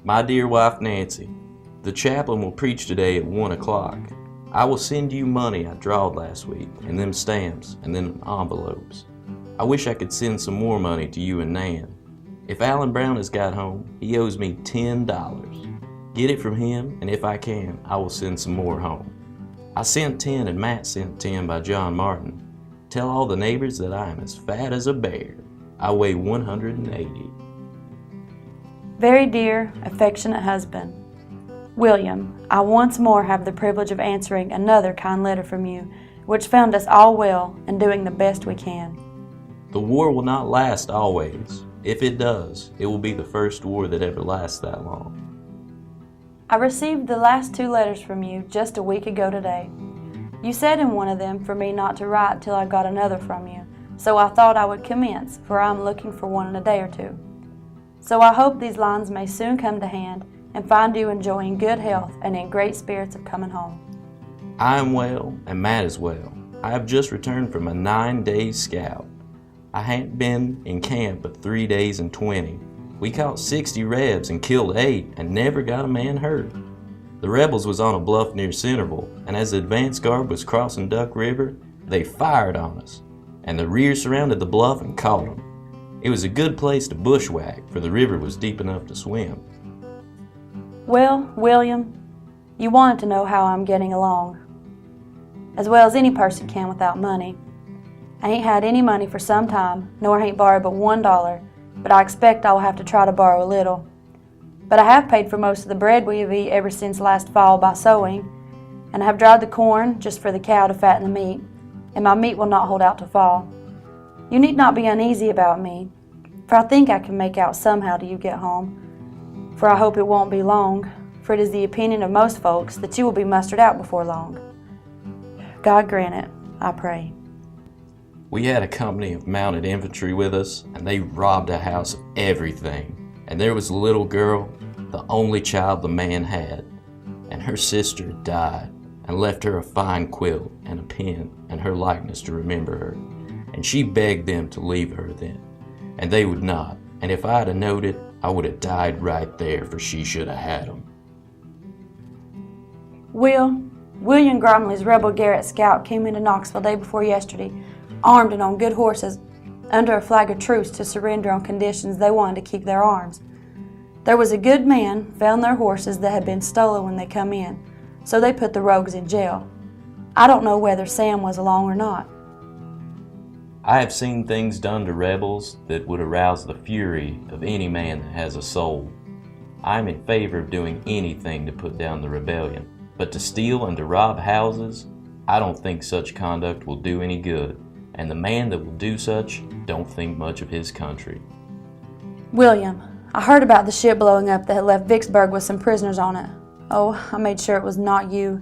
My dear wife Nancy, the chaplain will preach today at 1 o'clock. I will send you money I drawed last week, and them stamps, and them envelopes. I wish I could send some more money to you and Nan. If Alan Brown has got home, he owes me $10. Get it from him, and if I can, I will send some more home. I sent 10 and Matt sent 10 by John Martin. Tell all the neighbors that I am as fat as a bear. I weigh 180. Very dear, affectionate husband, William, I once more have the privilege of answering another kind letter from you, which found us all well and doing the best we can. The war will not last always. If it does, it will be the first war that ever lasts that long. I received the last 2 letters from you just a week ago today. You said in one of them for me not to write till I got another from you, so I thought I would commence, for I am looking for one in a day or 2. So I hope these lines may soon come to hand and find you enjoying good health and in great spirits of coming home. I am well, and Matt is well. I have just returned from a 9-day scout. I hadn't been in camp but 3 days and 20. We caught 60 rebs and killed 8 and never got a man hurt. The rebels was on a bluff near Centerville, and as the advance guard was crossing Duck River, they fired on us, and the rear surrounded the bluff and caught them. It was a good place to bushwhack, for the river was deep enough to swim. Well, William, you wanted to know how I'm getting along, as well as any person can without money. I ain't had any money for some time, nor ain't borrowed but $1, but I expect I will have to try to borrow a little. But I have paid for most of the bread we have eaten ever since last fall by sowing, and I have dried the corn just for the cow to fatten the meat, and my meat will not hold out to fall. You need not be uneasy about me, for I think I can make out somehow till you get home, for I hope it won't be long, for it is the opinion of most folks that you will be mustered out before long. God grant it, I pray. We had a company of mounted infantry with us, and they robbed a house of everything. And there was a little girl, the only child the man had, and her sister died and left her a fine quilt and a pen and her likeness to remember her. And she begged them to leave her then, and they would not. And if I'd have knowed it, I would have died right there, for she should have had them. William Gromley's rebel Garrett scout came into Knoxville day before yesterday, armed and on good horses, under a flag of truce to surrender on conditions they wanted to keep their arms. There was a good man found their horses that had been stolen when they come in, so they put the rogues in jail. I don't know whether Sam was along or not. I have seen things done to rebels that would arouse the fury of any man that has a soul. I am in favor of doing anything to put down the rebellion, but to steal and to rob houses, I don't think such conduct will do any good, and the man that will do such don't think much of his country. William, I heard about the ship blowing up that had left Vicksburg with some prisoners on it. Oh, I made sure it was not you.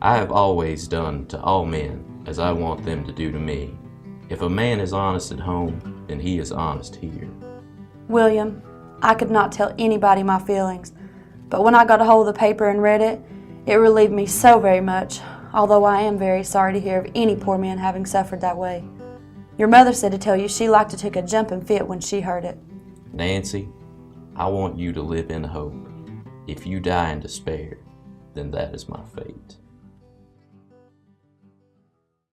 I have always done to all men as I want them to do to me. If a man is honest at home, then he is honest here. William, I could not tell anybody my feelings, but when I got a hold of the paper and read it, it relieved me so very much, although I am very sorry to hear of any poor man having suffered that way. Your mother said to tell you she liked to take a jumping fit when she heard it. Nancy, I want you to live in hope. If you die in despair, then that is my fate.